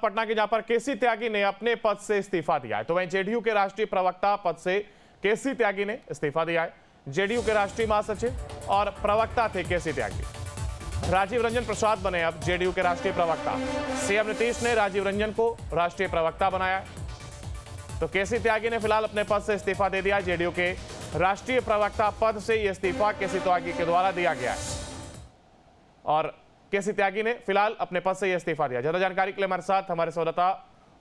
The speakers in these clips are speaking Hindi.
पटना के जहां पर केसी त्यागी ने अपने पद से इस्तीफा दिया है, तो वहीं जेडीयू के राष्ट्रीय प्रवक्ता पद से केसी त्यागी ने इस्तीफा दिया है। जेडीयू के राष्ट्रीय महासचिव और प्रवक्ता थे केसी त्यागी। राजीव रंजन प्रसाद बने अब जेडीयू के राष्ट्रीय प्रवक्ता। सीएम नीतीश ने राजीव रंजन को राष्ट्रीय प्रवक्ता बनाया है, तो केसी त्यागी ने फिलहाल अपने पद से इस्तीफा दे दिया। जेडीयू के राष्ट्रीय प्रवक्ता पद से यह इस्तीफा केसी त्यागी के द्वारा दिया गया है और केसी त्यागी ने फिलहाल अपने पद से यह इस्तीफा दिया। ज्यादा जानकारी के लिए हमारे साथ हमारे संवाददाता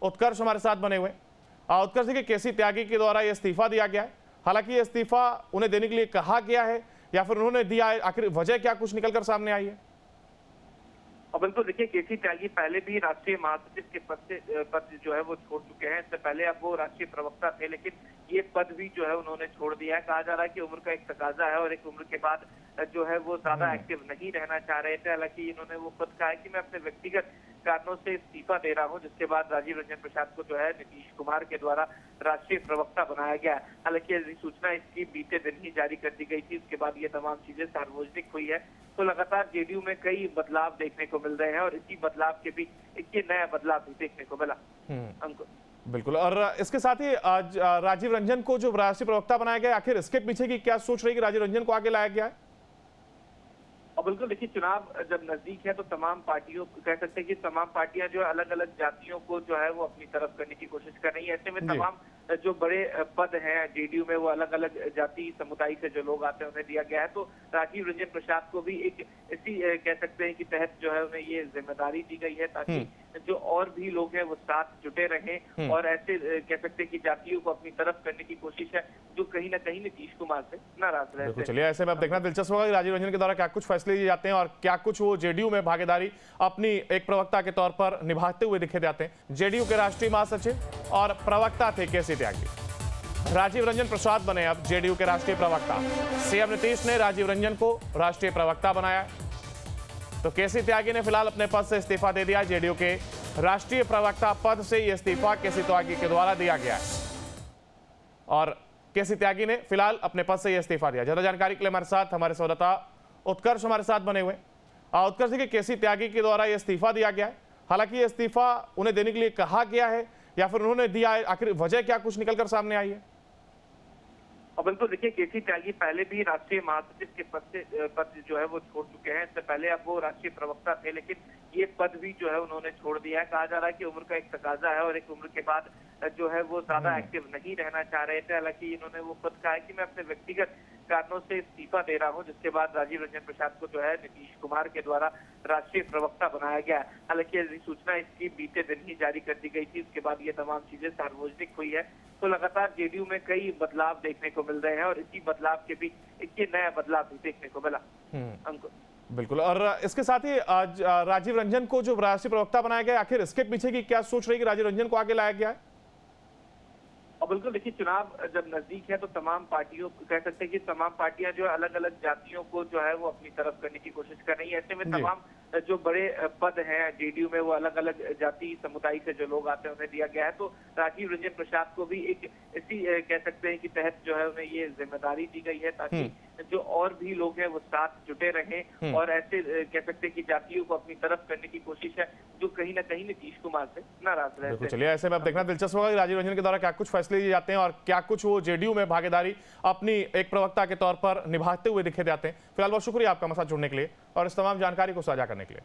उत्कर्ष हमारे साथ बने हुए। उत्कर्ष, देखिए केसी त्यागी के द्वारा यह इस्तीफा दिया गया है, हालांकि यह इस्तीफा उन्हें देने के लिए कहा गया है या फिर उन्होंने दिया है, आखिर वजह क्या कुछ निकलकर सामने आई है? और बिल्कुल देखिए, केसी त्यागी पहले भी राष्ट्रीय महासचिव के पद जो है वो छोड़ चुके हैं। इससे पहले अब वो राष्ट्रीय प्रवक्ता थे, लेकिन ये पद भी जो है उन्होंने छोड़ दिया है। कहा जा रहा है कि उम्र का एक तकाजा है और एक उम्र के बाद जो है वो ज्यादा एक्टिव नहीं रहना चाह रहे थे। हालांकि इन्होंने वो खुद कहा है कि मैं अपने व्यक्तिगत कारणों से इस्तीफा दे रहा हूं, जिसके बाद राजीव रंजन प्रसाद को जो है नीतीश कुमार के द्वारा राष्ट्रीय प्रवक्ता बनाया गया। हालांकि अधिसूचना इसकी बीते दिन ही जारी कर दी गई थी, उसके बाद ये तमाम चीजें सार्वजनिक हुई है। तो लगातार जेडीयू में कई बदलाव देखने को मिल रहे हैं और इसी बदलाव के बीच एक नया बदलाव भी देखने को मिला। अंकुर, बिल्कुल। और इसके साथ ही आज राजीव रंजन को जो राष्ट्रीय प्रवक्ता बनाया गया, आखिर इसके पीछे की क्या सोच रही कि राजीव रंजन को आगे लाया गया है? और बिल्कुल देखिए, चुनाव जब नजदीक है तो तमाम पार्टियों कह सकते हैं कि तमाम पार्टियां जो है अलग अलग जातियों को जो है वो अपनी तरफ करने की कोशिश कर रही है। ऐसे में तमाम जो बड़े पद हैं जेडीयू में वो अलग अलग जाति समुदाय से जो लोग आते हैं उन्हें दिया गया है। तो राजीव रंजन प्रसाद को भी एक इसी कह सकते हैं कि तहत जो है उन्हें ये जिम्मेदारी दी गई है, ताकि जो और भी लोग हैं वो साथ जुटे रहें और ऐसे कह सकते हैं कि जातियों को अपनी तरफ करने की कोशिश है जो कहीं ना कहीं नीतीश कुमार से नाराज रहे थे। चलिए, ऐसे में अब देखना दिलचस्प होगा कि राजीव रंजन के द्वारा क्या कुछ फैसले लिए जाते हैं और क्या कुछ वो जेडीयू में भागीदारी अपनी एक प्रवक्ता के तौर पर निभाते हुए दिखे जाते हैं। जेडीयू के राष्ट्रीय महासचिव और प्रवक्ता थे केसी त्यागी। राजीव रंजन प्रसाद बने अब जेडीयू के राष्ट्रीय प्रवक्ता। सीएम नीतीश ने राजीव रंजन को राष्ट्रीय प्रवक्ता बनाया, तो केसी त्यागी ने फिलहाल अपने पद से इस्तीफा दे दिया। जेडीयू के राष्ट्रीय प्रवक्ता पद से यह इस्तीफा केसी त्यागी के द्वारा दिया गया है और केसी त्यागी ने फिलहाल अपने पद से यह इस्तीफा दिया। ज्यादा जानकारी के लिए हमारे साथ हमारे संवाददाता उत्कर्ष हमारे साथ बने हुए। उत्कर्ष, देखिए केसी त्यागी के द्वारा यह इस्तीफा दिया गया है, हालांकि यह इस्तीफा उन्हें देने के लिए कहा गया है या फिर उन्होंने दिया है, आखिर वजह क्या कुछ निकलकर सामने आई है? और बिल्कुल देखिए, केसी त्यागी पहले भी राष्ट्रीय महासचिव के पद जो है वो छोड़ चुके हैं। इससे पहले अब वो राष्ट्रीय प्रवक्ता थे, लेकिन ये पद भी जो है उन्होंने छोड़ दिया है। कहा जा रहा है कि उम्र का एक तकाजा है और एक उम्र के बाद जो है वो ज्यादा एक्टिव नहीं रहना चाह रहे थे। हालांकि इन्होंने वो खुद कहा है कि मैं अपने व्यक्तिगत कारणों से इस्तीफा दे रहा हूं, जिसके बाद राजीव रंजन प्रसाद को जो है नीतीश कुमार के द्वारा राष्ट्रीय प्रवक्ता बनाया गया। हालांकि अधिसूचना इसकी बीते दिन ही जारी कर दी गई थी, उसके बाद ये तमाम चीजें सार्वजनिक हुई है। तो लगातार जेडीयू में कई बदलाव देखने को मिल रहे हैं और इसी बदलाव के बीच एक नया बदलाव भी देखने को मिला। अंकुर, बिल्कुल। और इसके साथ ही आज राजीव रंजन को जो राष्ट्रीय प्रवक्ता बनाया गया, आखिर इसके पीछे की क्या सोच रही कि राजीव रंजन को आगे लाया गया है? और बिल्कुल देखिए, चुनाव जब नजदीक है तो तमाम पार्टियों कह सकते हैं कि तमाम पार्टियां जो है अलग अलग जातियों को जो है वो अपनी तरफ करने की कोशिश कर रही है। ऐसे में तमाम जो बड़े पद हैं जेडीयू में वो अलग अलग जाति समुदाय से जो लोग आते हैं उन्हें दिया गया है। तो राजीव रंजन प्रसाद को भी एक इसी कह सकते हैं कि तहत जो है उन्हें ये जिम्मेदारी दी गई है, ताकि जो और भी लोग हैं वो साथ जुटे रहें और ऐसे कह सकते हैं कि जातियों को अपनी तरफ करने की कोशिश है जो कहीं ना कहीं नीतीश कुमार से नाराज रहे थे। चलिए, ऐसे में अब देखना दिलचस्प होगा कि राजीव रंजन के द्वारा क्या कुछ फैसले लिए जाते हैं और क्या कुछ वो जेडीयू में भागीदारी अपनी एक प्रवक्ता के तौर पर निभाते हुए दिखे जाते हैं। फिलहाल बहुत शुक्रिया आपका हमारे साथ जुड़ने के लिए और इस तमाम जानकारी को साझा करने के लिए।